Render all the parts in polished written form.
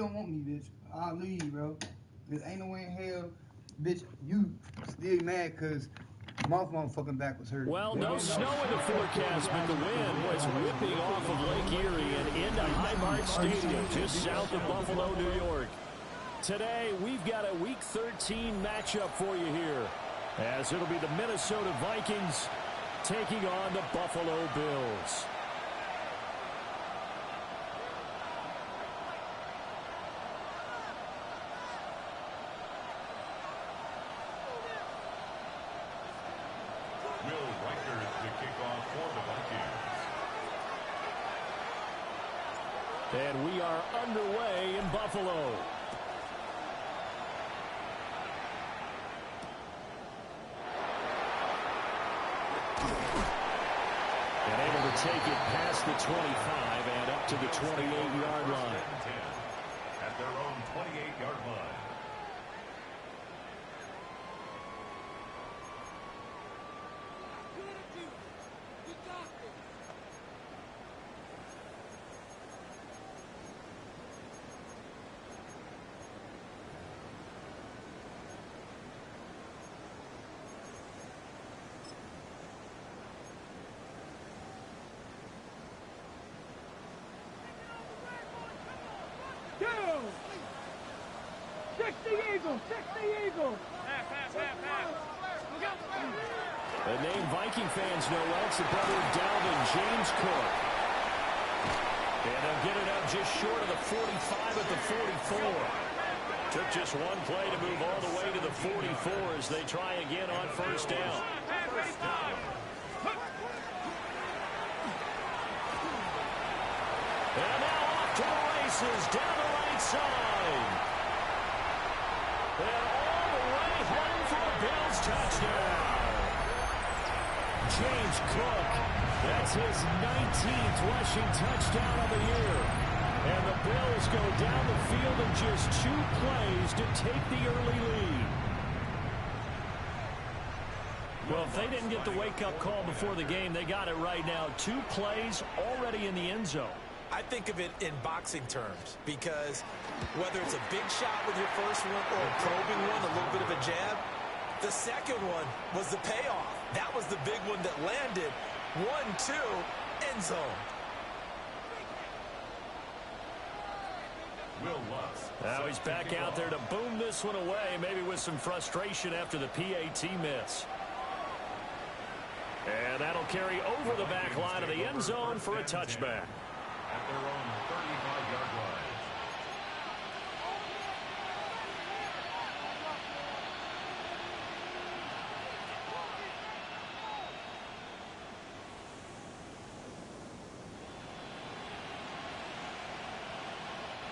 don't want me, bitch, I'll leave, bro. There ain't no way in hell, bitch, you still mad because my motherfucking back was hurt. Well, no snow in the forecast, but the wind was whipping off of Lake Erie and into Highmark Stadium just south of Buffalo, New York. Today, we've got a Week 13 matchup for you here, as it'll be the Minnesota Vikings taking on the Buffalo Bills. And we are underway in Buffalo. And able to take it past the 25 and up to the 28-yard line. At their own 28-yard line. The name Viking fans know well, it's the brother of Dalvin, James Cook. And they'll get it up just short of the 45 at the 44. Took just one play to move all the way to the 44 as they try again on first down. And now off to the races, down the right side. And all the way home for a Bills touchdown. James Cook, that's his 19th rushing touchdown of the year. And the Bills go down the field in just 2 plays to take the early lead. Well, if they didn't get the wake-up call before the game, they got it right now. 2 plays already in the end zone. I think of it in boxing terms because whether it's a big shot with your first one or a probing one, a little bit of a jab, the second one was the payoff. That was the big one that landed. 1-2, end zone. Now he's back out there to boom this one away, maybe with some frustration after the PAT miss. And that'll carry over the back line of the end zone for a touchback. At their own 35-yard line.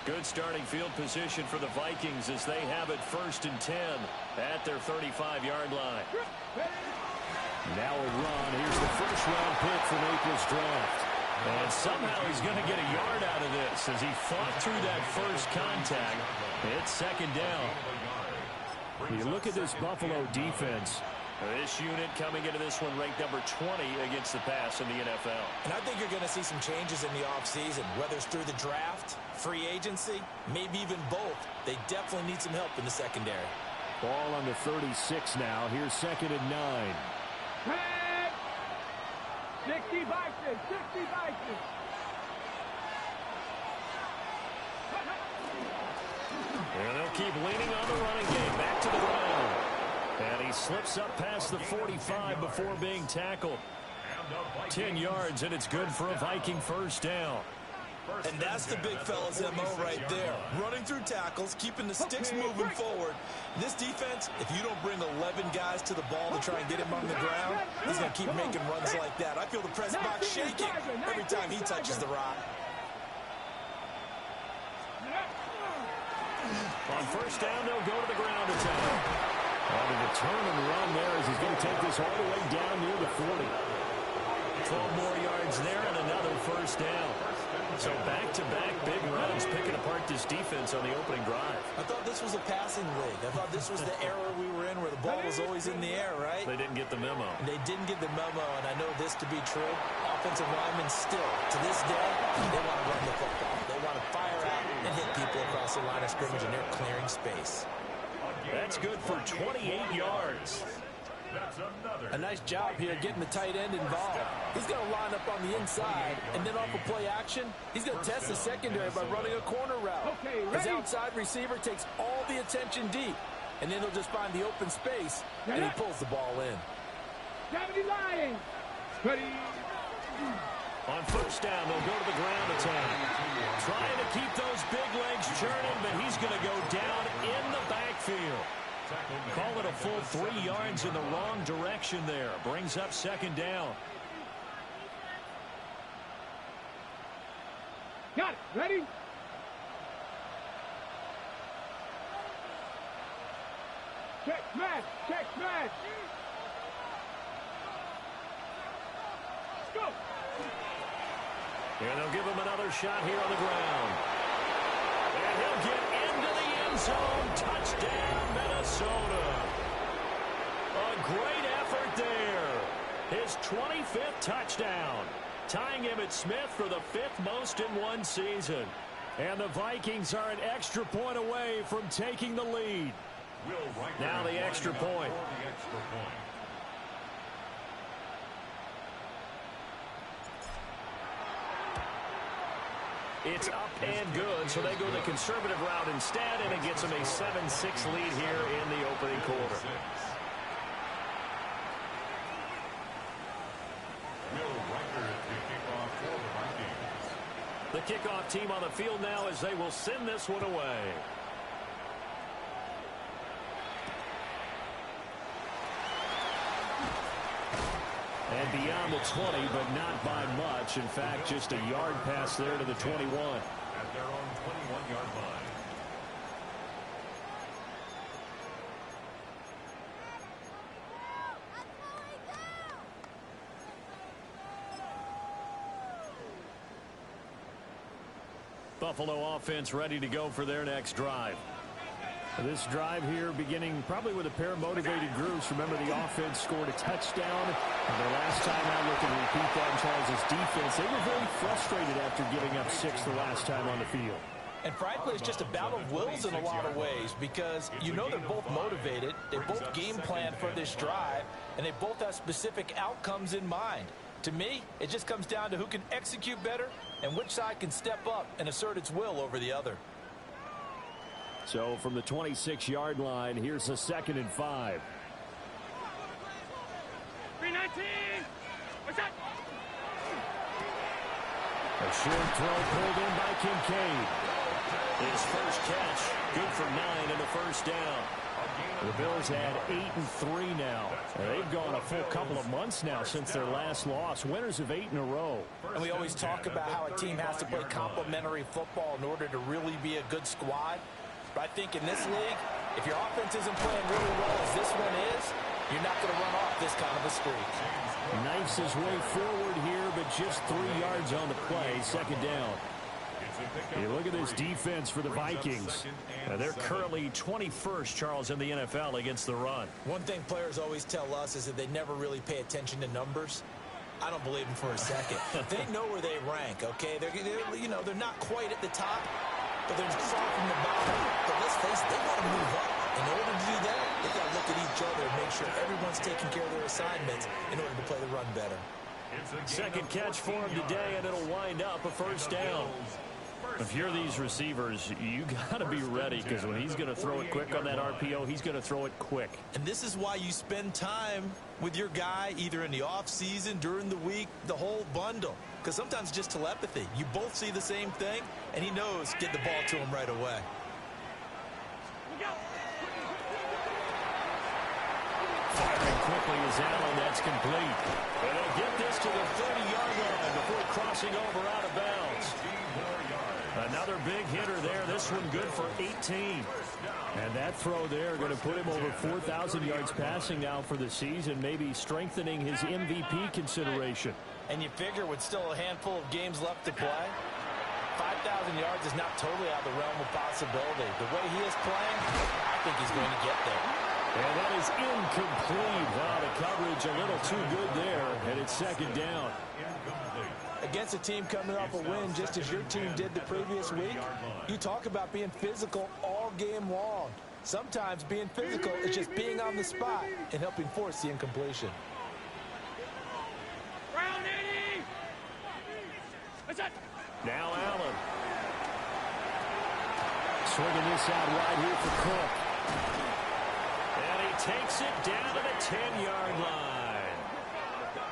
Good starting field position for the Vikings as they have it 1st and 10 at their 35-yard line. Now a run. Here's the first-round pick from April's draft. And somehow he's going to get a yard out of this as he fought through that first contact. It's 2nd down. You look at this Buffalo defense. This unit coming into this one ranked number 20 against the pass in the NFL. And I think you're going to see some changes in the offseason, whether it's through the draft, free agency, maybe even both. They definitely need some help in the secondary. Ball on the 36 now. Here's 2nd and 9. 60 Vikings, 60 Vikings. And they'll keep leaning on the running game. Back to the ground. And he slips up past the 45 before being tackled. 10 yards, and it's good for a Viking first down. And that's the big fella's MO right there. Running through tackles, keeping the sticks moving forward. This defense, if you don't bring 11 guys to the ball to try and get him on the ground, he's going to keep making runs like that. I feel the press box shaking every time he touches the rock. On first down, they'll go to the ground attack. On the turn and run there as he's going to take this all the way down near the 40. 12 more yards there and another first down. So back-to-back big runs picking apart this defense on the opening drive. I thought this was a passing league. I thought this was the era we were in where the ball was always in the air, right? They didn't get the memo. They didn't get the memo, and I know this to be true. Offensive linemen still, to this day, they want to run the football. They want to fire out and hit people across across the line of scrimmage, and they're clearing space. That's good for 28 yards. A nice job here getting the tight end involved. He's going to line up on the inside, and then off of play action, he's going to test the secondary by running a corner route. His outside receiver takes all the attention deep, and then he'll just find the open space, and he pulls the ball in. On first down, they'll go to the ground attack. Trying to keep those big legs churning, but he's going to go down in the backfield. Call it a full 3 yards in the wrong direction there. Brings up second down. Got it. Ready? Check smash. Check smash. Let's go. And they'll give him another shot here on the ground. And he'll get into the end zone. Touchdown, Minnesota. A great effort there. His 25th touchdown. Tying Emmitt Smith for the 5th most in one season. And the Vikings are an extra point away from taking the lead. Now the extra point. It's up and good, so they go the conservative route instead, and it gets them a 7-6 lead here in the opening quarter. The kickoff team on the field now as they will send this one away. And beyond the 20, but not by much. In fact, just a yard pass there to the 21. At their own 21-yard line. Buffalo offense ready to go for their next drive. This drive here beginning probably with a pair of motivated groups. Remember, the offense scored a touchdown. And the last time I looked at repeat that in Charles' defense, they were very frustrated after giving up 6 the last time on the field. And frankly, it's just a battle of wills in a lot of ways because you know they're both motivated. They both game plan for this drive, and they both have specific outcomes in mind. To me, it just comes down to who can execute better and which side can step up and assert its will over the other. So from the 26-yard line, here's a 2nd and 5. 319. What's that? A short throw pulled in by Kincaid. His first catch, good for 9 and a first down. The Bills had 8-3 now. They've gone a full couple of months now since their last loss. Winners of 8 in a row. And we always talk about how a team has to play complementary football in order to really be a good squad. But I think in this league, if your offense isn't playing really well as this one is, you're not going to run off this kind of a streak. Knifes his way forward here, but just 3 yards on the play. 2nd down. You look at this defense for the Vikings. They're currently 21st, Charles, in the NFL against the run. One thing players always tell us is that they never really pay attention to numbers. I don't believe them for a second. They know where they rank, okay? They're not quite at the top, but they're far from the bottom. But let's face it, they want to move up. In order to do that, they got to look at each other and make sure everyone's taking care of their assignments in order to play the run better. 2nd catch for him today, and it'll wind up a first down. If you're these receivers, you got to be ready because when he's going to throw it quick on that RPO, he's going to throw it quick. And this is why you spend time with your guy either in the offseason, during the week, the whole bundle. Because sometimes it's just telepathy. You both see the same thing, and he knows get the ball to him right away. Firing quickly is Allen. That's complete. And they'll get this to the 30-yard line before crossing over out of bounds. Another big hitter there. This one good for 18. And that throw there going to put him over 4,000 yards passing now for the season, maybe strengthening his MVP consideration. And you figure with still a handful of games left to play, 5,000 yards is not totally out of the realm of possibility. The way he is playing, I think he's going to get there. And that is incomplete. Wow, the coverage a little too good there, and it's 2nd down. against a team coming off a win just as your team did the previous week. You talk about being physical all game long. Sometimes being physical is just being on the spot and helping force the incompletion. Round 80. What's that? Now Allen. Swinging this out wide here for Cook. And he takes it down to the 10-yard line.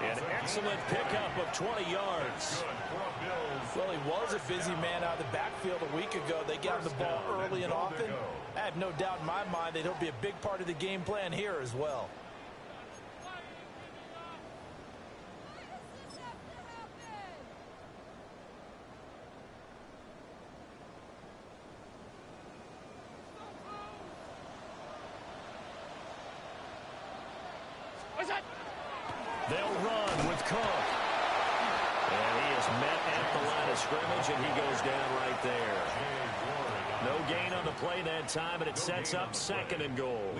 An excellent pickup of 20 yards. Well, he was a busy man out of the backfield a week ago. They got him the ball early and often. I have no doubt in my mind that he'll be a big part of the game plan here as well. What's that? They'll run with Cook. And he is met at the line of scrimmage, and he goes down right there. No gain on the play that time, and it sets up 2nd and goal.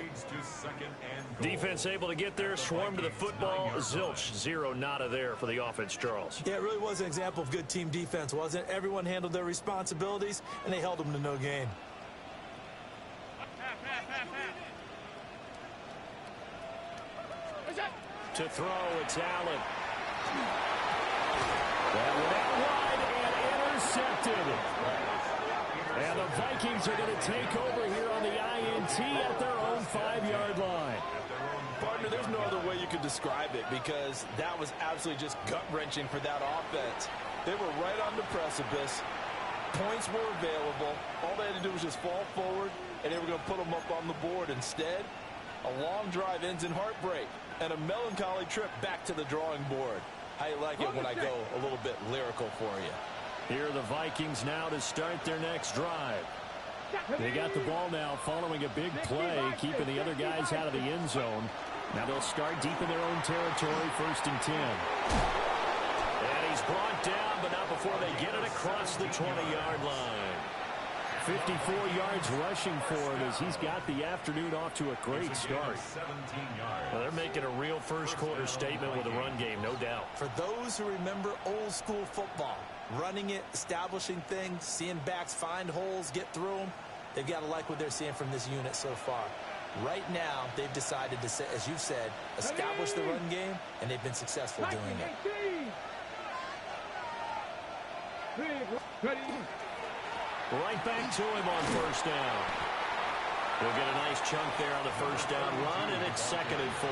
Defense able to get there, swarm to the football. Zilch, 0 nada there for the offense, Charles. Yeah, it really was an example of good team defense, wasn't it? Everyone handled their responsibilities, and they held them to no gain. What's that? To throw, it's Allen. That went out wide and intercepted. And the Vikings are going to take over here on the INT at their own 5-yard line. Partner, there's no other way you could describe it because that was absolutely just gut-wrenching for that offense. They were right on the precipice. Points were available. All they had to do was just fall forward, and they were going to put them up on the board. Instead, a long drive ends in heartbreak and a melancholy trip back to the drawing board. How you like it when I go a little bit lyrical for you? Here are the Vikings now to start their next drive. They got the ball now following a big play, keeping the other guys out of the end zone. Now they'll start deep in their own territory, 1st and 10. And he's brought down, but not before they get it across the 20-yard line. 54 yards rushing for him as he's got the afternoon off to a great start. Well, they're making a real first-quarter statement with a run game, no doubt. For those who remember old-school football, running it, establishing things, seeing backs find holes, get through them, they've got to like what they're seeing from this unit so far. Right now, they've decided to, as you've said, establish the run game, and they've been successful doing it. Ready? Right back to him on 1st down. We'll get a nice chunk there on the 1st down run, and it's 2nd and 4.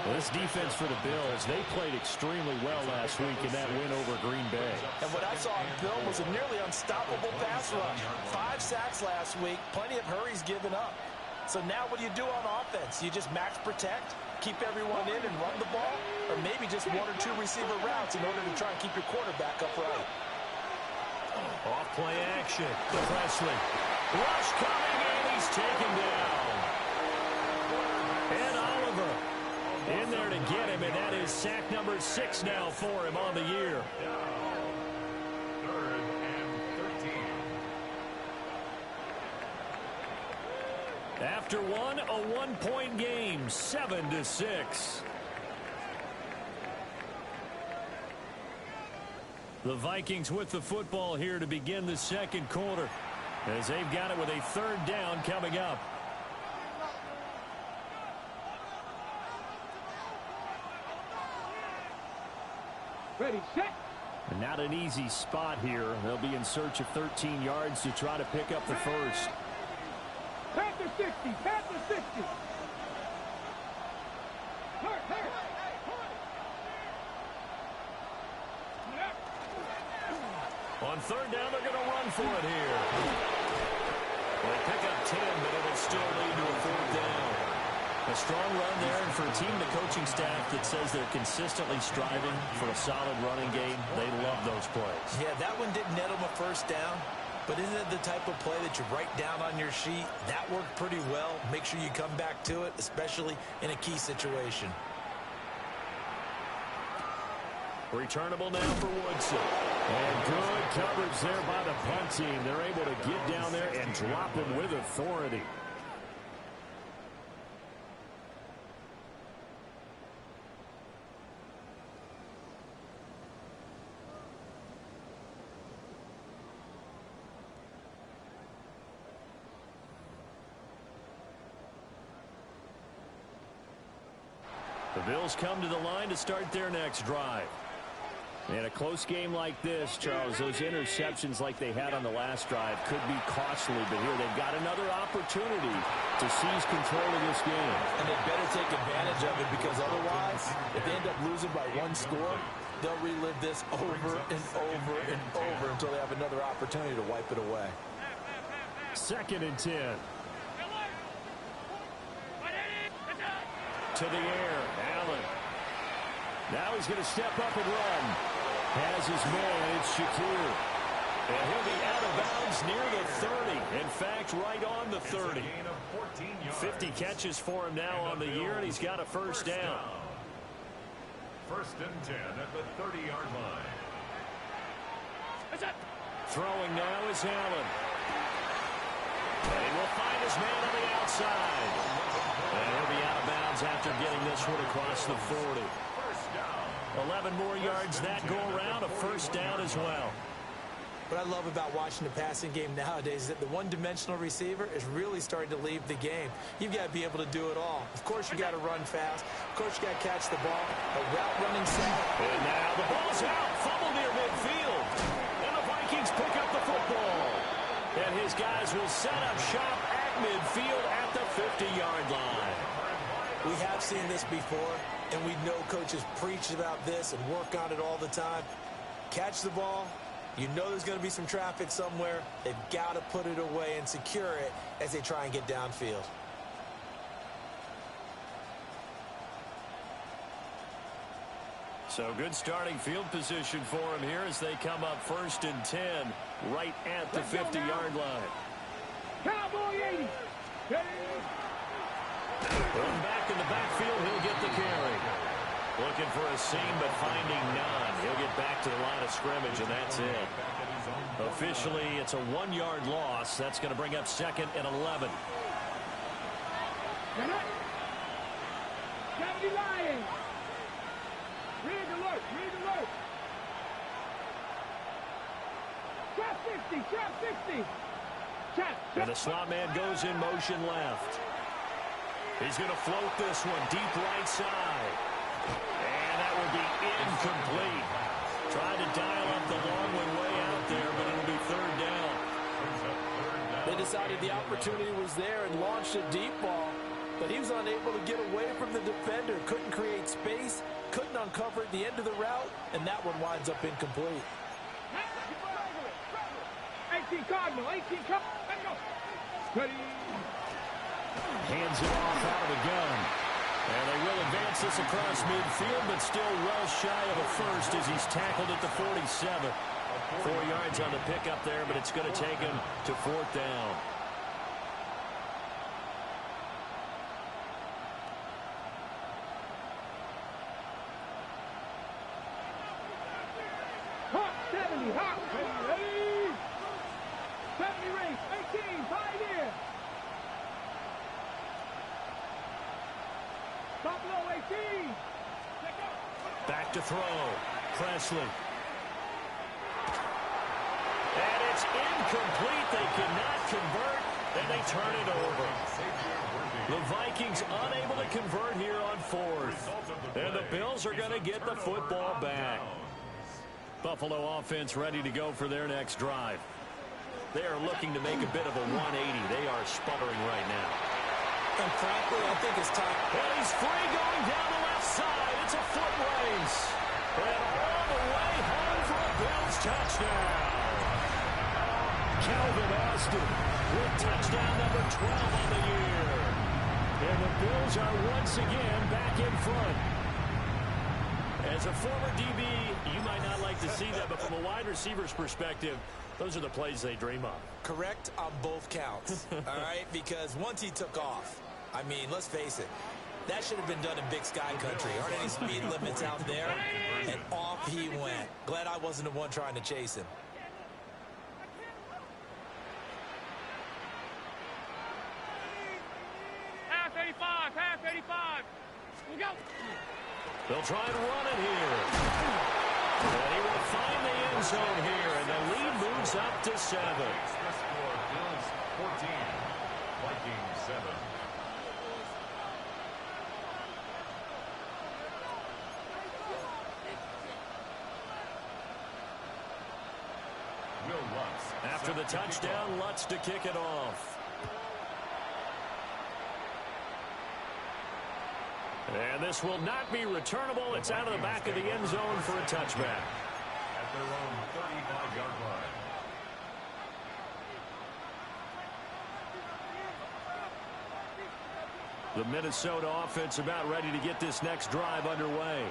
Well, this defense for the Bills, they played extremely well last week in that win over Green Bay. And what I saw in Bill was a nearly unstoppable pass rush. 5 sacks last week, plenty of hurries given up. So now what do you do on offense? You just max protect, keep everyone in and run the ball, or maybe just 1 or 2 receiver routes in order to try and keep your quarterback upright. Off play action to Presley. Rush coming, and he's taken down. And Oliver in there to get him, and that is sack number 6 now for him on the year. 3rd and 13. After one, a 1-point game, 7-6. The Vikings with the football here to begin the 2nd quarter as they've got it with a 3rd down coming up. Ready, set. And not an easy spot here. They'll be in search of 13 yards to try to pick up the first. Panther 60, Panther 60. On 3rd down, they're going to run for it here. Well, they pick up 10, but it'll still lead to a 4th down. A strong run there, and for a team, the coaching staff that says they're consistently striving for a solid running game, they love those plays. Yeah, that one didn't net them a 1st down, but isn't it the type of play that you write down on your sheet? That worked pretty well. Make sure you come back to it, especially in a key situation. Returnable now for Woodson. And good coverage there by the punt team. They're able to get down there and drop him with authority. The Bills come to the line to start their next drive. In a close game like this, Charles, those interceptions like they had on the last drive could be costly, but here they've got another opportunity to seize control of this game. And they better take advantage of it, because otherwise, if they end up losing by one score, they'll relive this over and over and over until they have another opportunity to wipe it away. 2nd and 10. To the air, Allen. Now he's going to step up and run. Has his man, it's Shakir. And he'll be out of bounds near the 30. In fact, right on the 30. 50 catches for him now on the year, and he's got a first down. 1st and 10 at the 30-yard line. Throwing now is Allen. And he will find his man on the outside. And he'll be out of bounds after getting this one across the 40. 11 more yards that go around, a first down as well. What I love about watching the passing game nowadays is that the one-dimensional receiver is really starting to leave the game. You've got to be able to do it all. Of course, you got to run fast. Of course, you got to catch the ball. A route running set. And now the ball's out. Fumble near midfield. And the Vikings pick up the football. And his guys will set up shop at midfield at the 50-yard line. We have seen this before, and we know coaches preach about this and work on it all the time. Catch the ball. You know there's going to be some traffic somewhere. They've got to put it away and secure it as they try and get downfield. So good starting field position for him here as they come up 1st and 10 right at the 50-yard line. Cowboy 80. Going back in the backfield, he'll get the carry. Looking for a seam, but finding none. He'll get back to the line of scrimmage, and that's it. Officially, it's a 1-yard loss. That's going to bring up 2nd and 11. 70 Lions. Rig alert, rig alert. Trap 60, trap 60. And the slot man goes in motion left. He's going to float this one deep right side. And that will be incomplete. Tried to dial up the long one way out there, but it'll be 3rd down. They decided the opportunity was there and launched a deep ball, but he was unable to get away from the defender. Couldn't create space, couldn't uncover at the end of the route, and that one winds up incomplete. 18 Cardinal, 18 Cardinal. Ready. Hands it off out of the gun. And they will advance this across midfield, but still well shy of a first as he's tackled at the 47. 4 yards on the pickup there, but it's going to take him to 4th down. Hawk 70, Hawk. Ready. 70 race, 18, Pioneer. Buffalo 18. Back to throw. Presley. And it's incomplete. They cannot convert, and they turn it over. The Vikings unable to convert here on 4th. And the Bills are going to get the football back. Buffalo offense ready to go for their next drive. They are looking to make a bit of a 180. They are sputtering right now. And frankly, I think it's time. And he's free going down the left side. It's a foot race. And all the way home for a Bills touchdown. Calvin Austin with touchdown number 12 on the year. And the Bills are once again back in front. As a former DB, you might not like to see that, but from a wide receiver's perspective, those are the plays they dream of. Correct on both counts, all right? Because once he took off, I mean, let's face it, that should have been done in Big Sky Country. Aren't any speed limits out there? And off he went. Glad I wasn't the one trying to chase him. Half 85, half 85. We go. They'll try and run it here. And he will find the end zone here, and the lead moves up to 7. The score, Bills 14, Vikings 7. After the touchdown, Lutz to kick it off. And this will not be returnable. It's out of the back of the end zone for a touchback. At their own 35-yard line. The Minnesota offense about ready to get this next drive underway.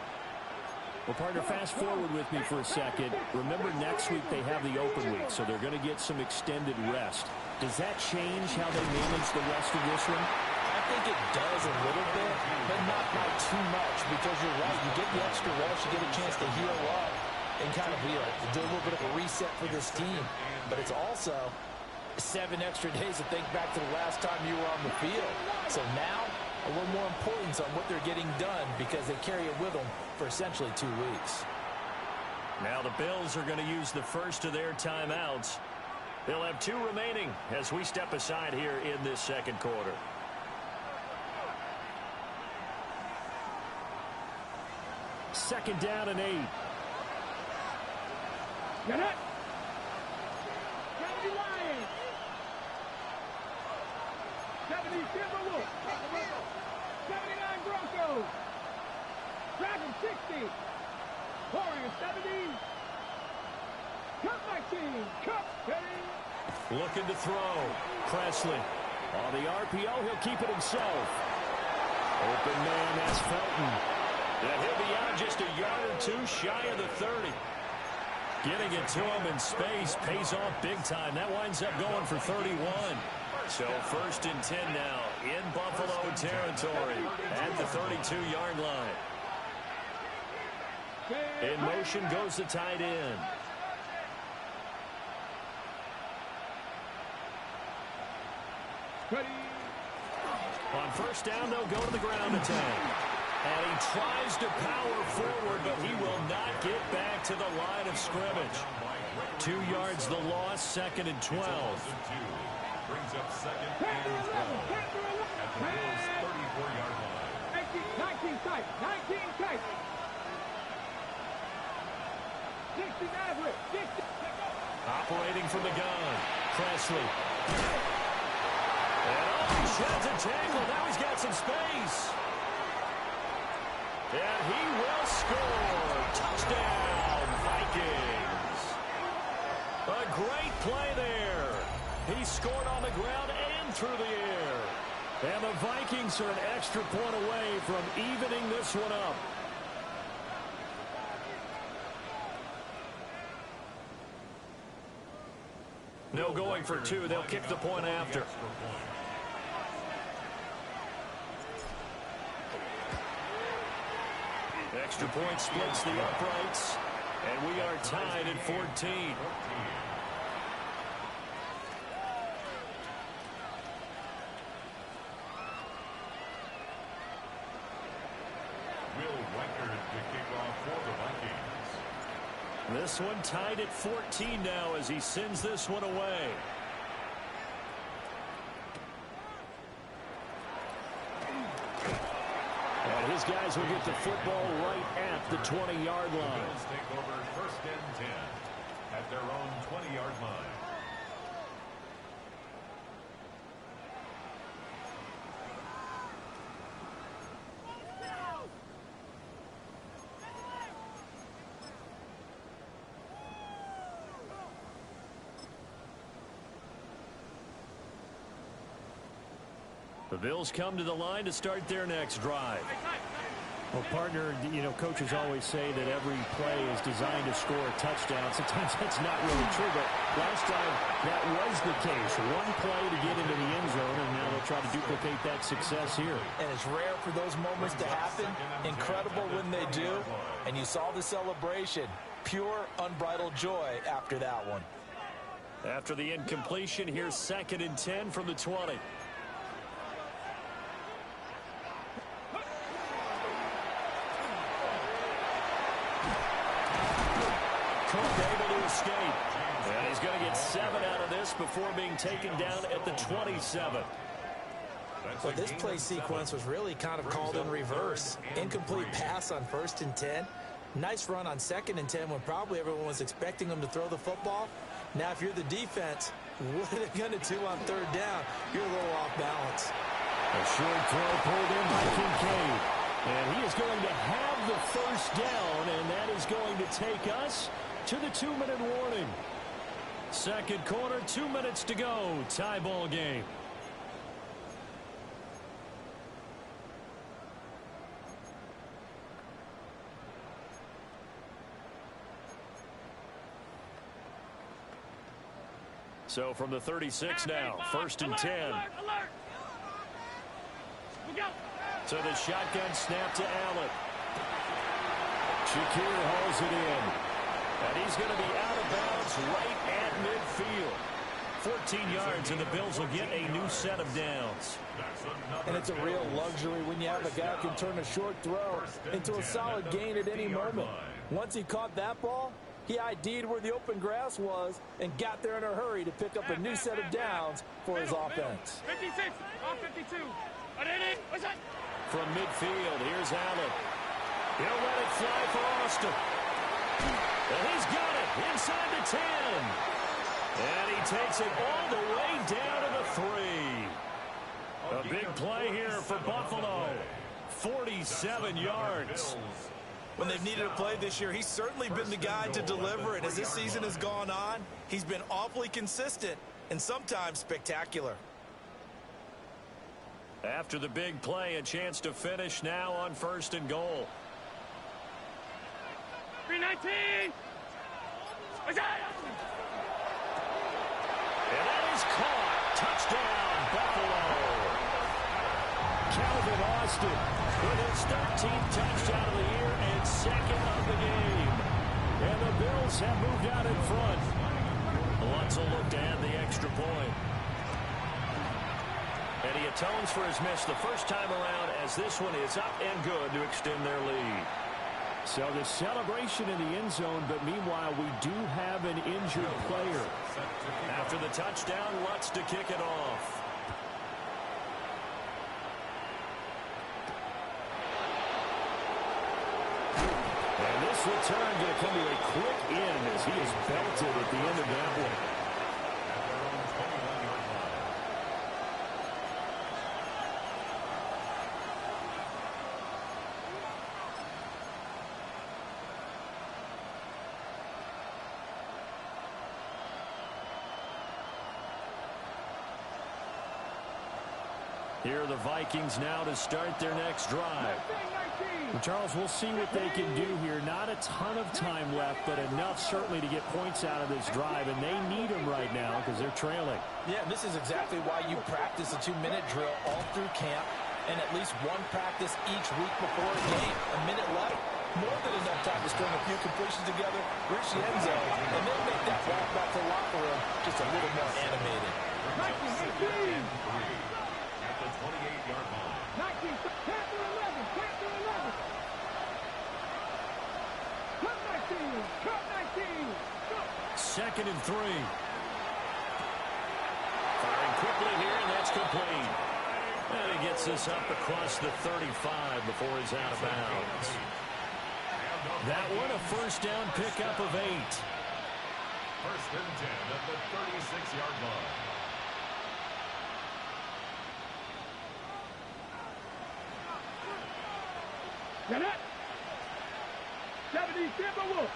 Well, partner, fast forward with me for a second. Remember, next week they have the open week, so they're going to get some extended rest. Does that change how they manage the rest of this one? I think it does a little bit, but not by too much, because you're right. You get the extra rest, you get a chance to heal up and kind of do a little bit of a reset for this team. But it's also 7 extra days to think back to the last time you were on the field. So now, a little more importance on what they're getting done because they carry it with them for essentially 2 weeks. Now the Bills are going to use the first of their timeouts. They'll have 2 remaining as we step aside here in this second quarter. Second down and 8. Get it. 70 Lions. 70 Timberwolves. 79 Broncos. Dragon 60. Warriors 70. Cup 19. Cup 10. Looking to throw. Presley. On the RPO, he'll keep it himself. Open man, that's Felton. And he'll be out just a yard or 2 shy of the 30. Getting it to him in space pays off big time. That winds up going for 31. So first and 10 now in Buffalo territory at the 32-yard line. In motion goes the tight end. On first down, they'll go to the ground attack. And he tries to power forward, but he will not get back to the line of scrimmage. 2 yards the loss, second and 12. Brings up second and 12 at the Bills' 34-yard line. 19 tight. 19 tight. 60 Maverick. 60. Operating from the gun. Presley. And he sheds a tackle. Now he's got some space. And he will score. Touchdown, Vikings. A great play there. He scored on the ground and through the air. And the Vikings are an extra point away from evening this one up. No going for 2. They'll kick the point after. Extra point splits the uprights, and we are tied at 14. Will Reichard to kick off for the Vikings. This one tied at 14 now as he sends this one away. And his guys will get the football right at the 20-yard line. The Bills take over first and 10 at their own 20-yard line. The Bills come to the line to start their next drive. Well, partner, you know, coaches always say that every play is designed to score a touchdown. Sometimes that's not really true, but last time that was the case. One play to get into the end zone, and now they'll try to duplicate that success here. And it's rare for those moments to happen. Incredible when they do. And you saw the celebration. Pure, unbridled joy after that one. After the incompletion, here's second and 10 from the 20. Cook able to escape. And he's going to get 7 out of this before being taken down at the 27. Well, this play sequence was really kind of called in reverse. Incomplete pass on first and 10. Nice run on second and 10 when probably everyone was expecting him to throw the football. Now, if you're the defense, what are they going to do on third down? You're a little off balance. A short throw pulled in by Kincaid. And he is going to have the first down, and that is going to take us to the 2-minute warning. Second quarter, 2 minutes to go. Tie ball game. So from the 36 now, first and 10. So the shotgun snap to Allen. Shakir hauls it in. And he's going to be out of bounds right at midfield. 14 yards, and the Bills will get a new set of downs. And it's a real luxury when you have a guy who can turn a short throw into a solid gain at any moment. Once he caught that ball, he ID'd where the open grass was and got there in a hurry to pick up a new set of downs for his offense. 56, off 52. From midfield, here's Allen. He'll let it fly for Austin. And he's got it inside the 10. And he takes it all the way down to the 3. A big play here for Buffalo. 47 yards. When they've needed a play this year, he's certainly been the guy to deliver it. As this season has gone on, he's been awfully consistent and sometimes spectacular. After the big play, a chance to finish now on first and goal. 319. And that is caught. Touchdown, Buffalo. Calvin Austin with his 13th touchdown of the year and second of the game. And the Bills have moved out in front. Lutz will look to add the extra point. And he atones for his miss the first time around as this one is up and good to extend their lead. So the celebration in the end zone, but meanwhile we do have an injured player. After the touchdown, Lutz to kick it off. And this return going to come to a quick end as he is belted at the end of that one. Here are the Vikings now to start their next drive. Well, Charles, we'll see what they can do here. Not a ton of time left, but enough certainly to get points out of this drive, and they need them right now because they're trailing. Yeah, this is exactly why you practice a 2-minute drill all through camp and at least one practice each week before a game. A minute left, more than enough time to string a few completions together, reach the end zone, and then make that walk back to the locker room just a little more animated. 28-yard line. 19, Panther 11, Panther 11. Cut 19, cut 19. Go. Second and 3. Firing quickly here, and that's complete. And he gets this up across the 35 before he's out of bounds. That one a first down pickup of 8. First and 10 at the 36-yard line. Get it. 70, Timberwolves.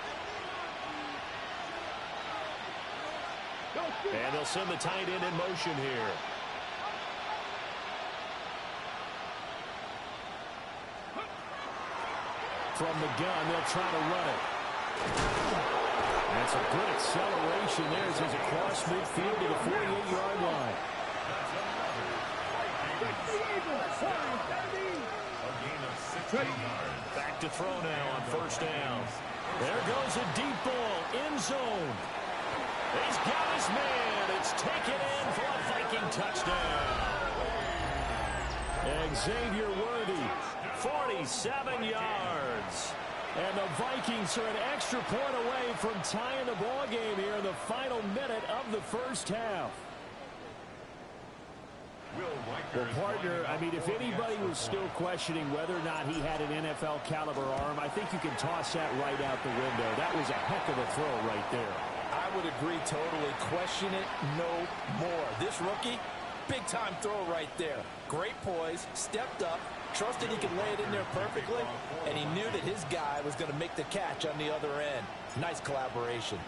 And they'll send the tight end in motion here. From the gun, they'll try to run it. That's a good acceleration there as he's across midfield to the 48-yard line. Back to throw now on first down. There goes a deep ball, end zone. He's got his man. It's taken in for a Viking touchdown. Xavier Worthy, 47 yards. And the Vikings are an extra point away from tying the ball game here in the final minute of the first half. Well, partner, I mean, if anybody was still questioning whether or not he had an NFL caliber arm, I think you can toss that right out the window. That was a heck of a throw right there. I would agree totally. Question it no more. This rookie, big-time throw right there. Great poise, stepped up, trusted he could lay it in there perfectly, and he knew that his guy was going to make the catch on the other end. Nice collaboration.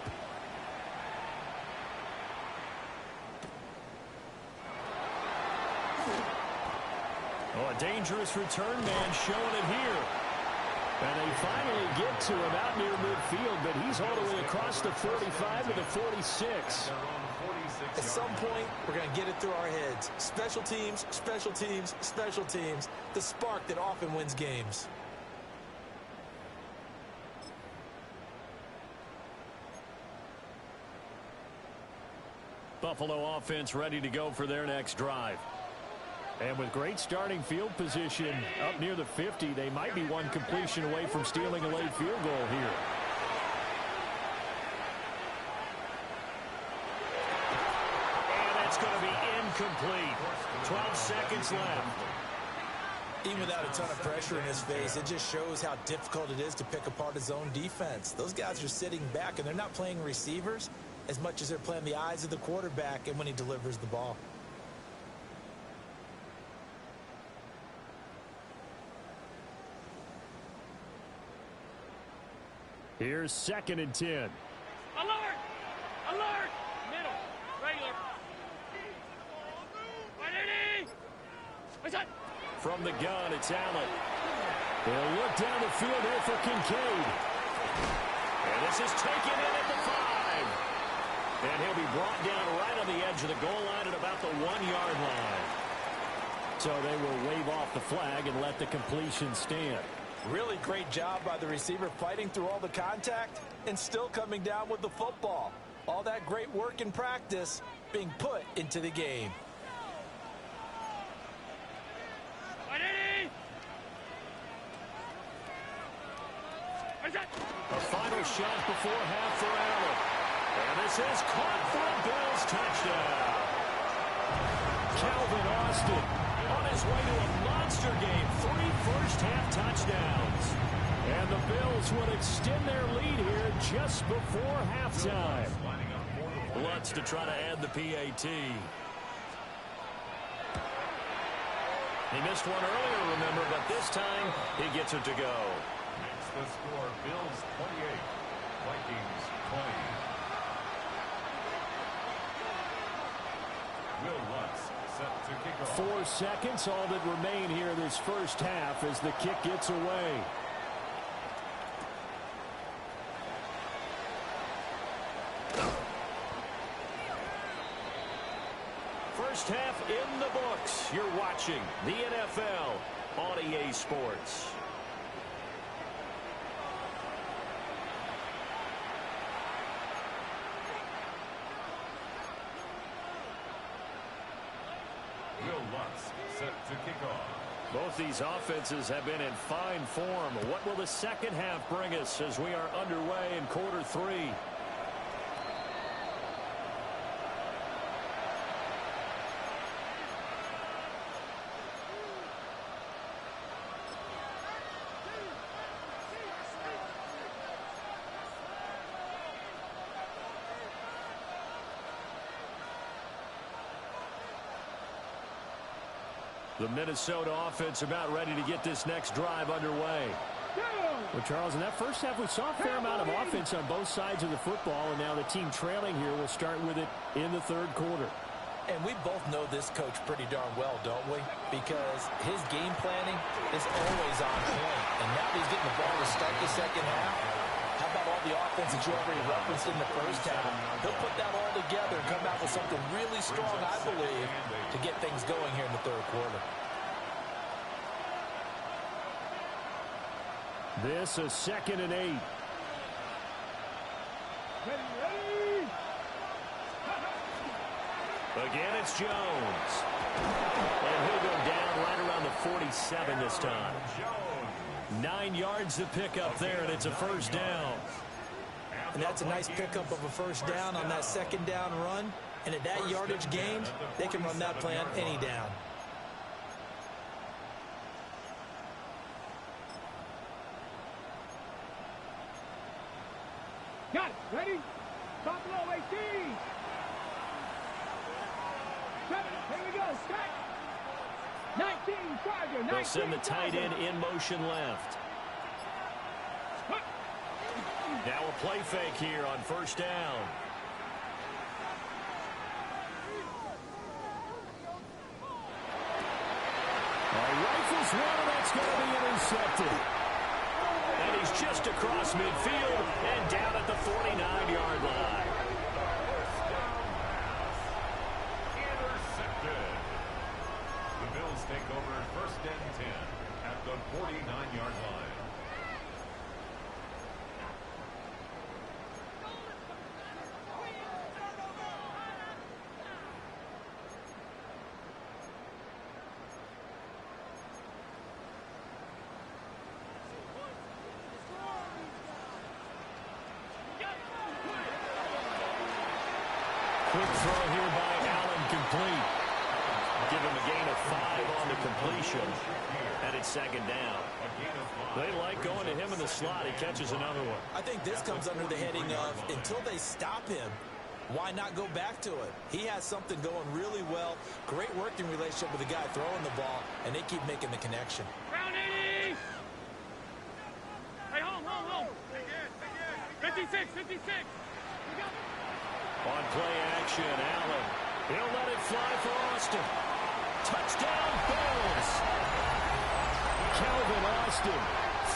Oh, a dangerous return man showing it here. And they finally get to him out near midfield, but he's all the way across the 45 to the 46. At some point, we're going to get it through our heads. Special teams, special teams, special teams. The spark that often wins games. Buffalo offense ready to go for their next drive. And with great starting field position up near the 50, they might be one completion away from stealing a late field goal here. And it's going to be incomplete. 12 seconds left. Even without a ton of pressure in his face, it just shows how difficult it is to pick apart his own defense. Those guys are sitting back, and they're not playing receivers as much as they're playing the eyes of the quarterback and when he delivers the ball. Here's 2nd and 10. Alert! Alert! Middle. Regular. Ready? What's that? From the gun, it's Allen. They'll look down the field here for Kincaid. And this is taken in at the 5. And he'll be brought down right on the edge of the goal line at about the 1-yard line. So they will wave off the flag and let the completion stand. Really great job by the receiver fighting through all the contact and still coming down with the football. All that great work in practice being put into the game. Ready? What's that? A final shot before half for Allen. And this is caught for a Bills touchdown. Calvin Austin on his way to a monster game. 3 first-half touchdowns. And the Bills will extend their lead here just before halftime. Lutz to try to add the PAT. He missed one earlier, remember, but this time he gets it to go. Makes the score Bills 28, Vikings 20. Will Lutz set to kick off. 4 seconds, all that remain here this first half as the kick gets away. First half in the books. You're watching the NFL on EA Sports. Will Lutz set to kick off. Both these offenses have been in fine form. What will the second half bring us as we are underway in quarter 3? The Minnesota offense about ready to get this next drive underway. Well, Charles, in that first half, we saw a fair amount of offense on both sides of the football, and now the team trailing here will start with it in the third quarter. And we both know this coach pretty darn well, don't we? Because his game planning is always on point. And now he's getting the ball to start the second half. How about all the offense that you already referenced in the first half? He'll put that all together and come out with something really strong, I believe, to get things going here in the third quarter. This is 2nd and 8. Again, it's Jones. And he'll go down right around the 47 this time. 9 yards to pick up there, and it's a first down. And that's a nice pickup of a first down on that second down run. And at that yardage gain, they can run that play on any down. Got it. Ready? Top low, 18. 7. Here we go. Cut. 19. Charger. 19. They'll send the tight end in motion left. Now a play fake here on first down. Rifles one, and that's going to be intercepted. And he's just across midfield and down at the 49-yard line. Intercepted. The Bills take over first and 10 at the 49-yard line. Quick throw here by Allen, complete. Give him a gain of 5 on the completion. And it's second down. They like going to him in the slot. He catches another one. I think this comes under the heading of until they stop him, why not go back to it? He has something going really well. Great working relationship with the guy throwing the ball, and they keep making the connection. Round 80. Hey, home. 56. On play action, Allen. He'll let it fly for Austin. Touchdown, Bills. Calvin Austin,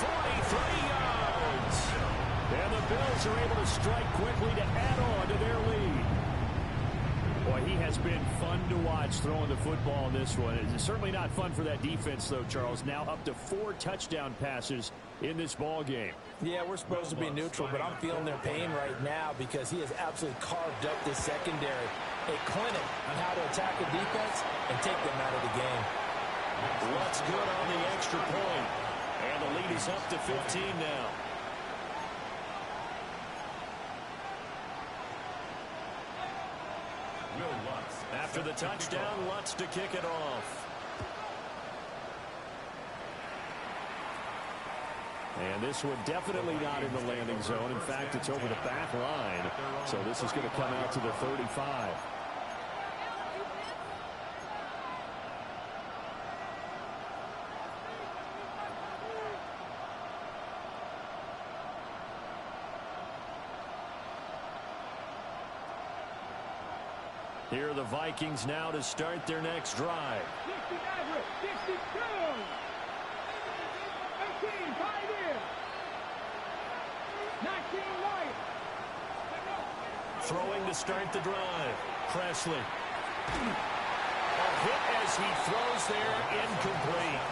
43 yards. And the Bills are able to strike quickly to add on to their lead. Boy, he has been fun to watch throwing the football in this one. It's certainly not fun for that defense, though, Charles. Now up to 4 touchdown passes in this ball game. Yeah, we're supposed to be neutral, but I'm feeling their pain right now because he has absolutely carved up this secondary. A clinic on how to attack a defense and take them out of the game. What's good on the extra point? And the lead is up to 15 now. After the touchdown, Lutz to kick it off. And this one definitely not in the landing zone. In fact, it's over the back line. So this is going to come out to the 35. Here are the Vikings now to start their next drive. 60 average. 62. 18. Tight end. 19 right. Throwing to start the drive. Presley. A hit as he throws there, incomplete.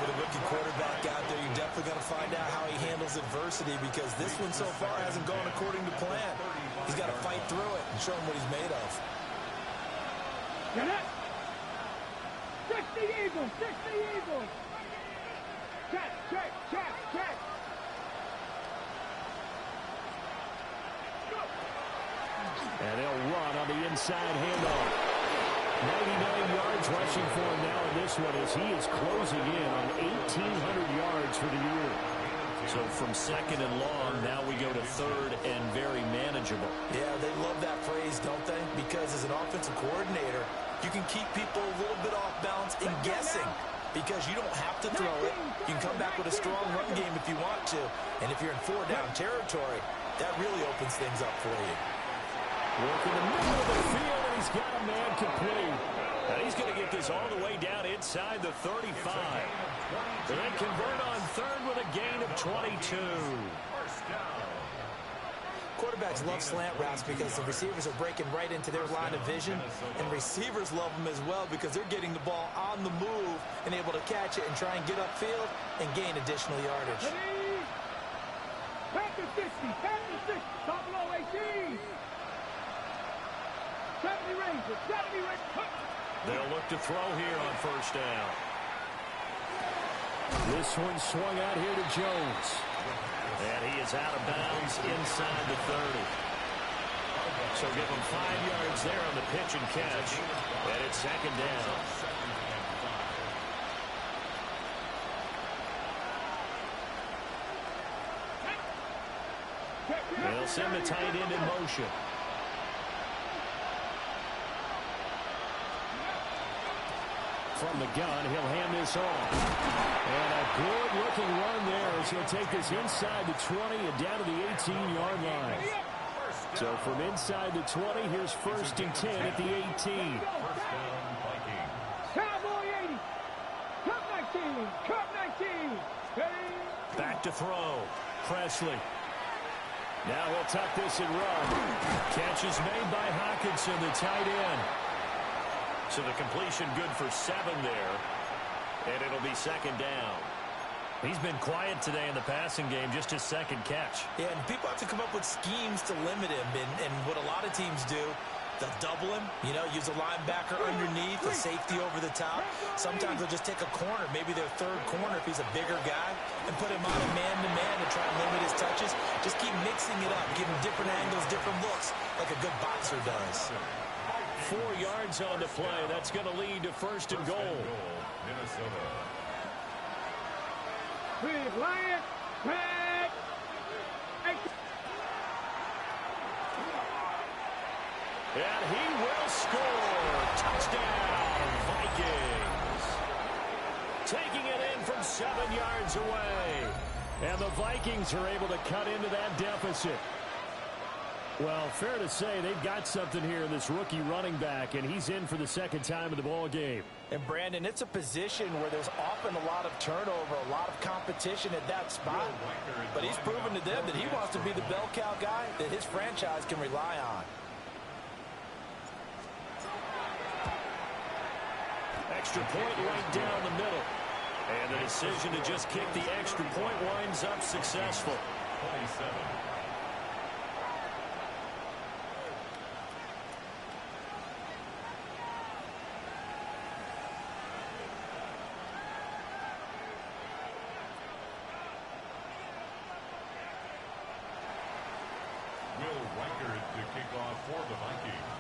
With a rookie quarterback out there, you're definitely going to find out how he handles adversity because this one so far hasn't gone according to plan. He's got to fight through it and show him what he's made of. Get it. 60 Eagles. 60 Eagles. Check. And they'll run on the inside handoff. 99 yards rushing for him now in this one as he is closing in on 1,800 yards for the year. So from second and long, now we go to third and very manageable. Yeah, they love that phrase, don't they? Because as an offensive coordinator, you can keep people a little bit off balance and guessing because you don't have to throw it. You can come back with a strong run game if you want to. And if you're in 4-down territory, that really opens things up for you. Work in the middle of the field, and he's got a man complete. And he's going to get this all the way down inside the 35. And then convert on third with a gain of 22. Quarterbacks love slant routes because the receivers are breaking right into their line of vision, and receivers love them as well because they're getting the ball on the move and able to catch it and try and get upfield and gain additional yardage. Back to 60. Top low 18. 70 Rangers. They'll look to throw here on first down. This one swung out here to Jones. And he is out of bounds inside the 30. So give him 5 yards there on the pitch and catch. And it's second down. They'll send the tight end in motion. From the gun, he'll hand this off. And a good-looking run there as he'll take this inside the 20 and down to the 18-yard line. So from inside the 20, here's 1st and 10 at the 18. Cowboy 80. Cup 19. Cup 19. Back to throw. Presley. Now he'll tuck this and run. Catch is made by Hawkinson, the tight end. So the completion good for 7 there. And it'll be 2nd down. He's been quiet today in the passing game, just his 2nd catch. Yeah, and people have to come up with schemes to limit him. And what a lot of teams do, they'll double him, use a linebacker underneath, a safety over the top. Sometimes they'll just take a corner, maybe their 3rd corner if he's a bigger guy, and put him on a man-to-man to try and limit his touches. Just keep mixing it up, give him different angles, different looks, like a good boxer does. 4 yards on the play. That's going to lead to 1st and goal. Minnesota. With Lion, back. And he will score. Touchdown, Vikings. Taking it in from 7 yards away. And the Vikings are able to cut into that deficit. Well, fair to say they've got something here in this rookie running back, and he's in for the 2nd time of the ball game. And, Brandon, it's a position where there's often a lot of turnover, a lot of competition at that spot. But he's proven to them that he wants to be the bell cow guy that his franchise can rely on. Extra point right down the middle. And the decision to just kick the extra point winds up successful. 27. To kick off for the Vikings.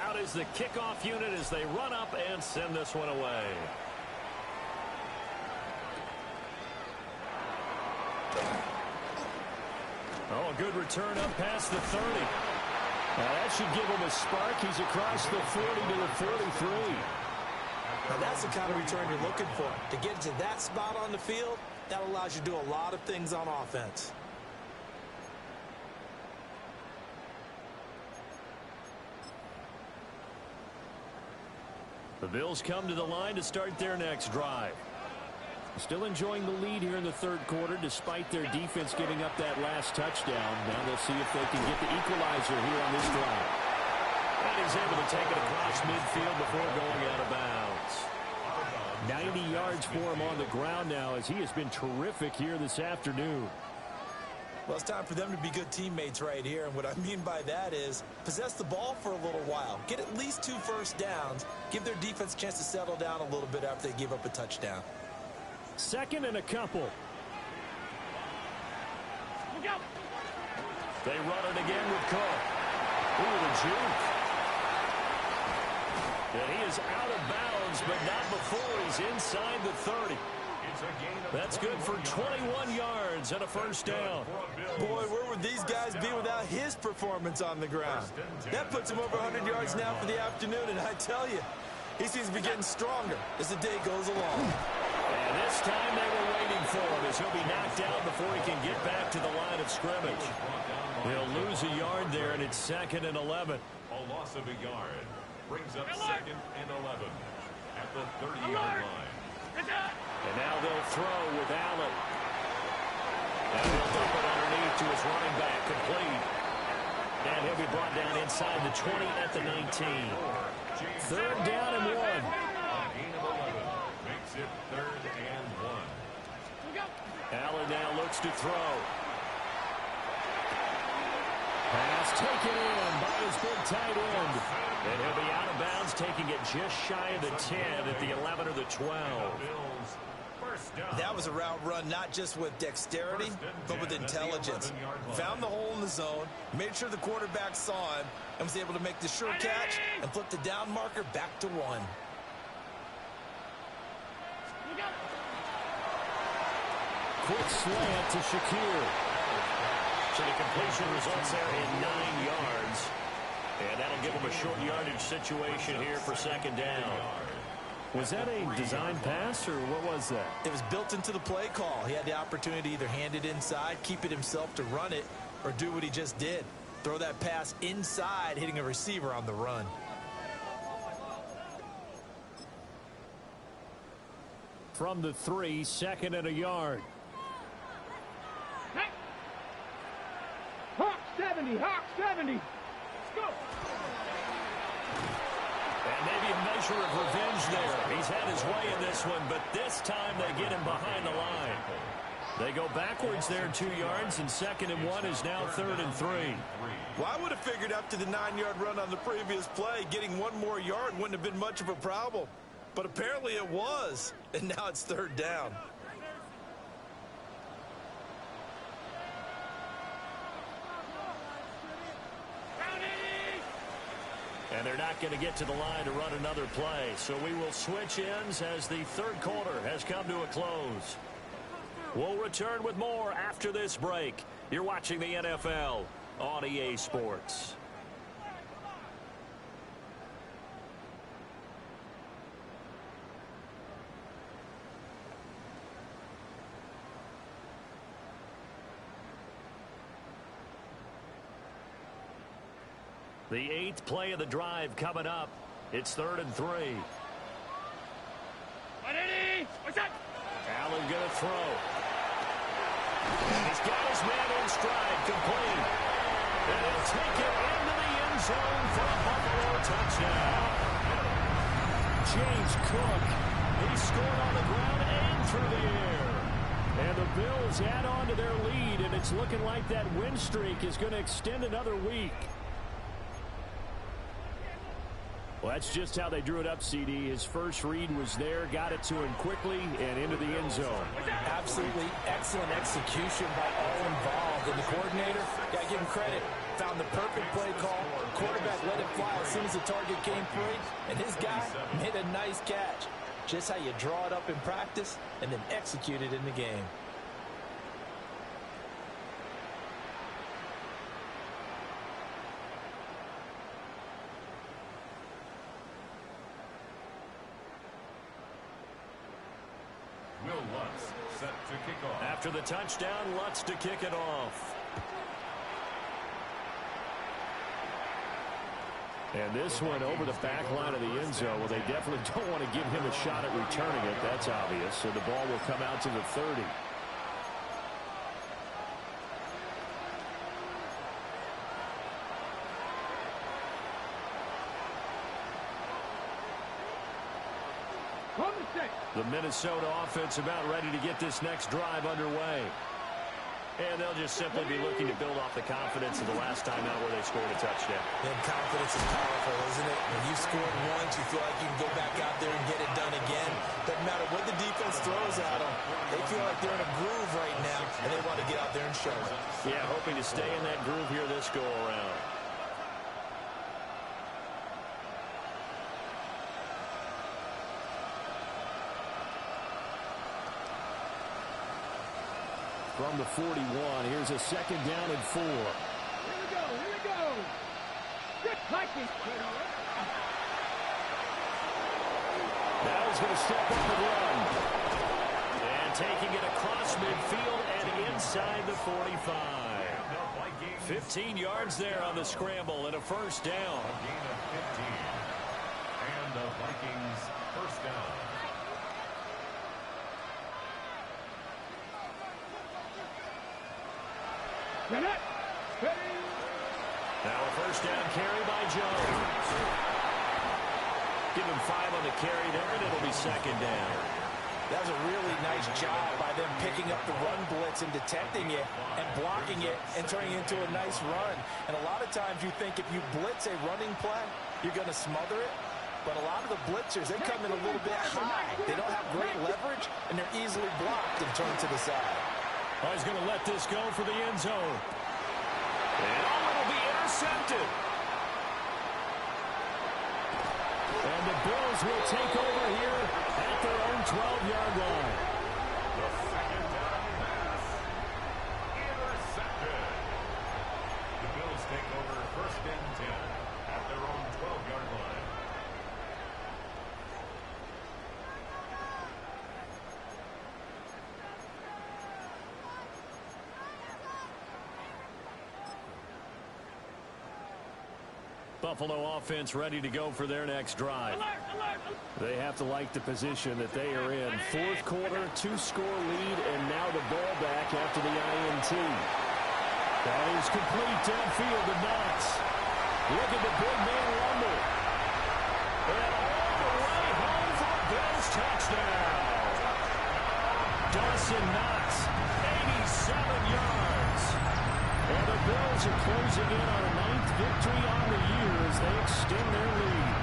Out is the kickoff unit as they run up and send this one away. Oh, a good return up past the 30. Now that should give him a spark. He's across the 40 to the 43. Now that's the kind of return you're looking for. To get to that spot on the field, that allows you to do a lot of things on offense. The Bills come to the line to start their next drive. Still enjoying the lead here in the 3rd quarter despite their defense giving up that last touchdown. Now they'll see if they can get the equalizer here on this drive. And he's able to take it across midfield before going out of bounds. 90 yards for him on the ground now as he has been terrific here this afternoon. Well, it's time for them to be good teammates right here. And what I mean by that is possess the ball for a little while. Get at least 2 first downs. Give their defense a chance to settle down a little bit after they give up a touchdown. 2nd and a couple. They run it again with Cook. Ooh, the juke. And he is out of bounds, but not before he's inside the 30. That's good for 21 yards and a 1st down. Boy, where would these guys be without his performance on the ground? That puts him over 100 yards now for the afternoon, and I tell you, he seems to be getting stronger as the day goes along. And this time they were waiting for him as he'll be knocked out before he can get back to the line of scrimmage. He'll lose a yard there, and it's 2nd and 11. A loss of a yard brings up 2nd and 11 at the 30-yard line. And now they'll throw with Allen. And he'll dump it underneath to his running back, complete. And he'll be brought down inside the 20 at the 19. 3rd down and 1. A gain of 11 makes it 3rd and 1. Allen now looks to throw. Pass taken in by his big tight end. And he'll be out of bounds, taking it just shy of the 10 at the 11 or the 12. That was a route run not just with dexterity, but with intelligence. Found the hole in the zone, made sure the quarterback saw him, and was able to make the sure catch and flip the down marker back to 1. Quick slant to Shakir. So the completion results there in 9 yards. And that'll give them a short yardage situation here for second down. Was that a design pass, or what was that? It was built into the play call. He had the opportunity to either hand it inside, keep it himself to run it, or do what he just did. Throw that pass inside, hitting a receiver on the run. From the 3, 2nd and a yard. Hey. Hawk 70, Hawk 70. Let's go. And maybe a measure of revenge there. He's had his way in this one, but this time they get him behind the line. They go backwards there 2 yards, and 2nd and 1 is now 3rd and 3. Well, I would have figured after the 9-yard run on the previous play, getting 1 more yard wouldn't have been much of a problem. But apparently it was, and now it's 3rd down. And they're not going to get to the line to run another play. So we will switch ends as the 3rd quarter has come to a close. We'll return with more after this break. You're watching the NFL on EA Sports. The 8th play of the drive coming up. It's 3rd and 3. Allen going to throw. And he's got his man in stride, complete. And he'll take it into the end zone for a Buffalo touchdown. James Cook. He scored on the ground and through the air. And the Bills add on to their lead, and it's looking like that win streak is going to extend another week. Well, that's just how they drew it up, CD. His first read was there, got it to him quickly, and into the end zone. Absolutely excellent execution by all involved. And the coordinator, got to give him credit, found the perfect play call. Quarterback let it fly as soon as the target came free, and his guy made a nice catch. Just how you draw it up in practice and then execute it in the game. Set to kick off. After the touchdown, Lutz to kick it off. And this one over the back line of the end zone. Well, they definitely don't want to give him a shot at returning it. That's obvious. So the ball will come out to the 30. The Minnesota offense about ready to get this next drive underway. And they'll just simply be looking to build off the confidence of the last time out where they scored a touchdown. And confidence is powerful, isn't it? When you scored once, you feel like you can go back out there and get it done again. Doesn't matter what the defense throws at them. They feel like they're in a groove right now, and they want to get out there and show it. Yeah, hoping to stay in that groove here this go-around. From the 41, here's a 2nd down and 4. Here we go, here we go. Good Viking. Now he's going to step up and run. And taking it across midfield and inside the 45. 15 yards there on the scramble and a first down. A gain of 15. And the Vikings first down. Now a first down carry by Jones. Give him 5 on the carry there, and it'll be 2nd down. That was a really nice job by them picking up the run blitz and detecting it and blocking it and turning it into a nice run. And a lot of times you think if you blitz a running play, you're going to smother it. But a lot of the blitzers, they come in a little bit high. They don't have great leverage, and they're easily blocked and turned to the side. Oh, he's going to let this go for the end zone. And it'll be intercepted. And the Bills will take over here at their own 12-yard line. The 2nd down take over 1st and 10 at their own 12-yard line. Buffalo offense ready to go for their next drive. They have to like the position that they are in. 4th quarter, 2-score lead, and now the ball back after the INT. That is complete downfield to Knox. Look at the big man rumble. And all the way home for a Bills touchdown. Dawson Knox, 87 yards. And the Bills are closing in on a 9th victory on the year as they extend their lead.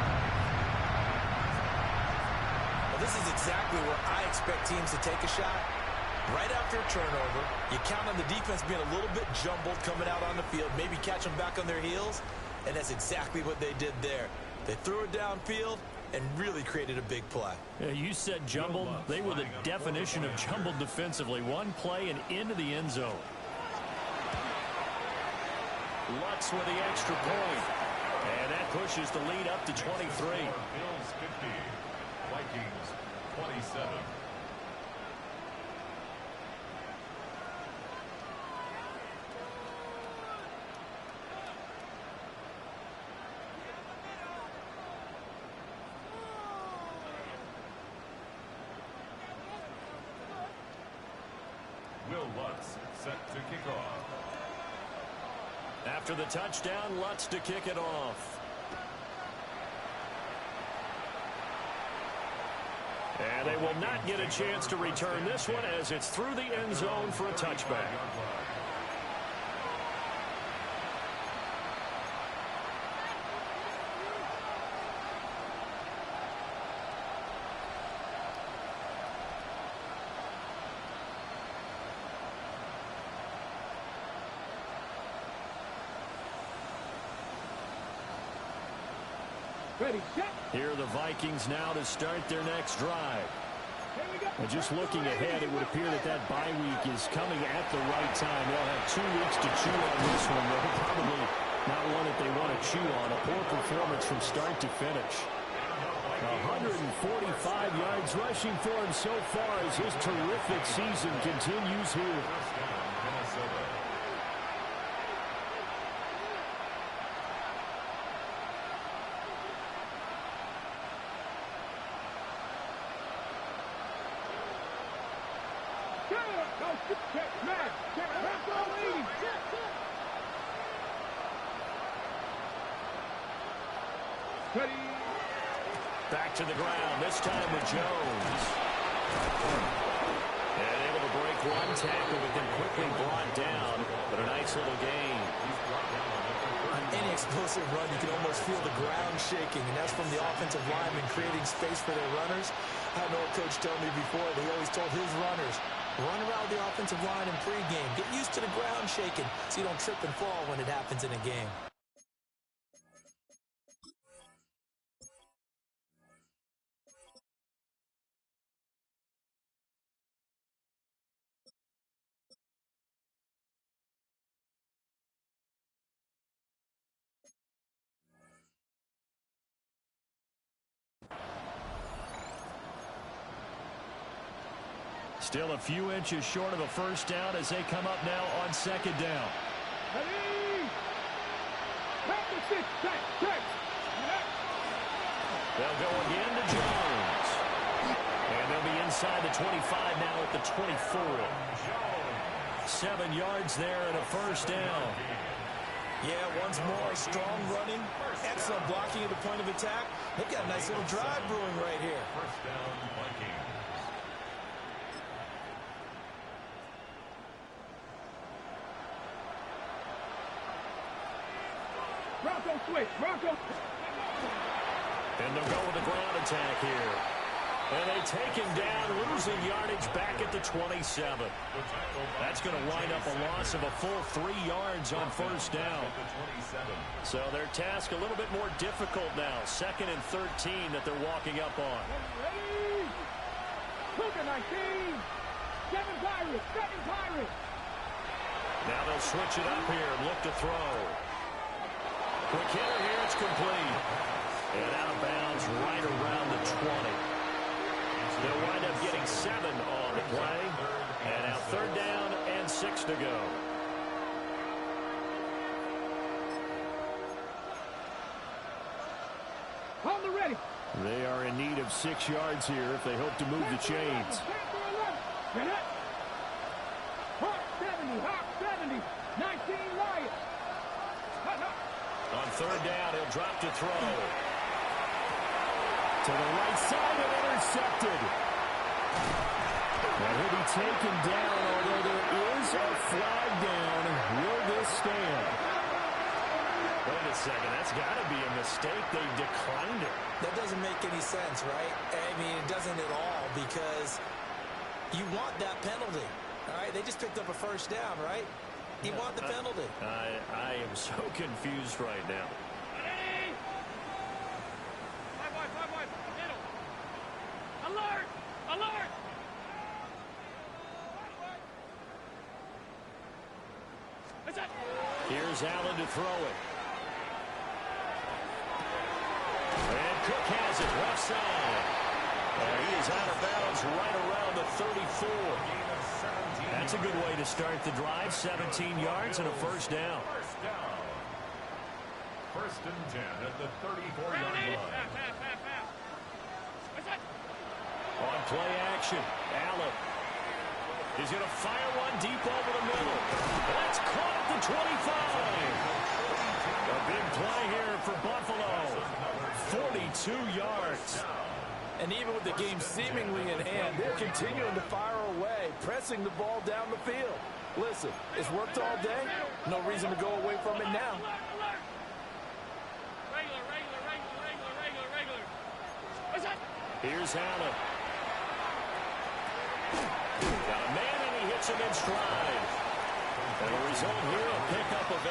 Well, this is exactly where I expect teams to take a shot. Right after a turnover, you count on the defense being a little bit jumbled coming out on the field, maybe catch them back on their heels, and that's exactly what they did there. They threw it downfield and really created a big play. Yeah, you said jumbled. They were the definition of jumbled defensively. One play and into the end zone. Lutz with the extra point. And that pushes the lead up to 23. Bills 50, Vikings 27. Will Lutz set to kick off. After the touchdown, Lutz to kick it off. And they will not get a chance to return this one as it's through the end zone for a touchback. Ready, set. Here are the Vikings now to start their next drive. Here we go. And just looking ahead, it would appear that that bye week is coming at the right time. They'll have 2 weeks to chew on this one. They're probably not one that they want to chew on. A poor performance from start to finish. 145 yards rushing for him so far as his terrific season continues here. Back to the ground, this time with Jones. And able to break one tackle, but then quickly brought down. But a nice little gain. On any explosive run, you can almost feel the ground shaking, and that's from the offensive linemen creating space for their runners. I had an old coach tell me before, he always told his runners, run around the offensive line in pregame. Get used to the ground shaking so you don't trip and fall when it happens in a game. Still a few inches short of a first down as they come up now on 2nd down. Ready. Back to 6, check. They'll go again to Jones. And they'll be inside the 25 now at the 24. 7 yards there and a first down. Yeah, once more, strong running, excellent blocking at the point of attack. They've got a nice little drive brewing right here. First down, Vikings. Bronco switch, Bronco. And they'll go with the ground attack here. And they take him down, losing yardage back at the 27. That's going to wind up a loss of a full 3 yards on first down. So their task a little bit more difficult now. 2nd and 13 that they're walking up on. Ready. Look at 19. 7 Pirates. Now they'll switch it up here and look to throw. Quick hitter here. It's complete. And out of bounds right around the 20. They'll wind up getting 7 on the play. And now 3rd down and 6 to go. On the ready. They are in need of 6 yards here if they hope to move the chains. Hawk 70, Hawk 70, 19 Lions. On 3rd down, he'll drop to throw. To the right side and intercepted. Now he'll be taken down, although there is a flag down. Will this stand? Wait a second. That's got to be a mistake. They declined it. That doesn't make any sense, right? I mean, it doesn't at all, because you want that penalty. All right, they just picked up a 1st down, right? You want the penalty. I am so confused right now. Middle. Alert! Alert! Here's Allen to throw it. And Cook has it left side. And he is out of bounds right around the 34. That's a good way to start the drive. 17 yards and a 1st down. 1st and 10 at the 34-yard line. On play action, Allen. He's going to fire one deep over the middle. That's caught at the 25. A big play here for Buffalo. 42 yards. And even with the game seemingly in hand, they're continuing to fire away, pressing the ball down the field. Listen, it's worked all day. No reason to go away from it now. Here's Allen. Got a man, and he hits him in stride. And the result here, a pickup of 8.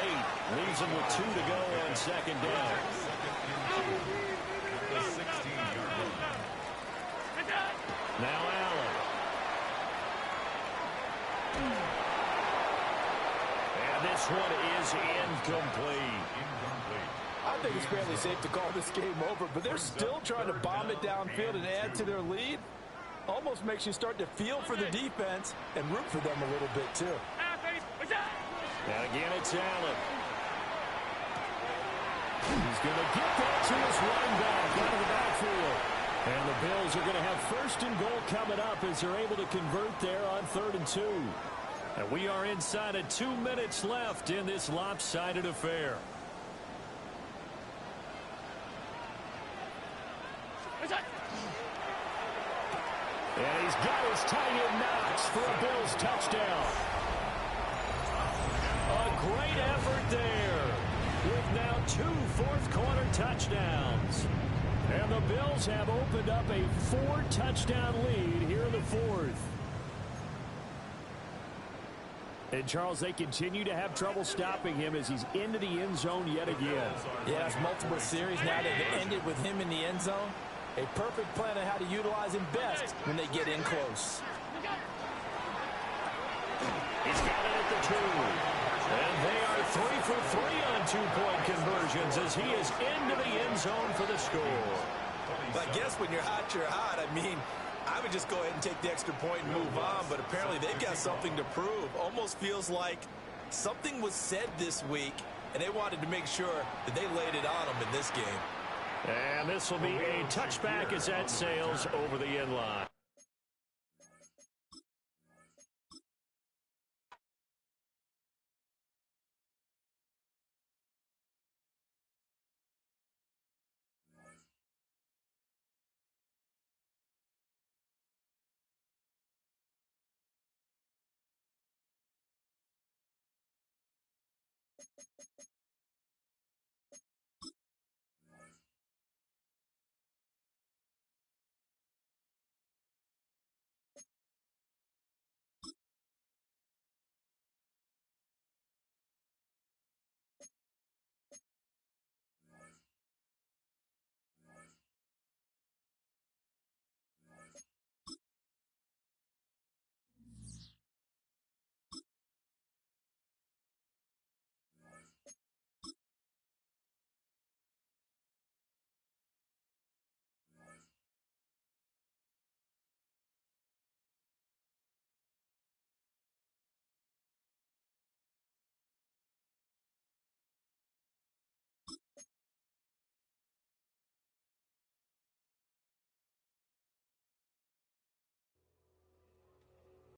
Leaves him with 2 to go on 2nd down. The 16-yard line. Now Allen. And this one is incomplete. I think it's fairly safe to call this game over, but they're still trying to bomb it downfield and add to their lead. Almost makes you start to feel for the defense and root for them a little bit, too. And again, it's Allen. He's going to get that to his running back out of the backfield. And the Bills are going to have 1st and goal coming up as they're able to convert there on 3rd and 2. And we are inside of 2 minutes left in this lopsided affair. And he's got his tight end Knox for a Bills touchdown. A great effort there with now 2 fourth-quarter touchdowns. And the Bills have opened up a 4-touchdown lead here in the 4th. And, Charles, they continue to have trouble stopping him as he's into the end zone yet again. Yeah, it's multiple series now that have ended with him in the end zone. A perfect plan on how to utilize him best when they get in close. He's got it at the 2. And they are 3 for 3 on 2-point conversions as he is into the end zone for the score. But I guess when you're hot, you're hot. I mean, I would just go ahead and take the extra point and move on, but apparently they've got something to prove. Almost feels like something was said this week, and they wanted to make sure that they laid it on them in this game. And this will be a touchback as that sails over the end line.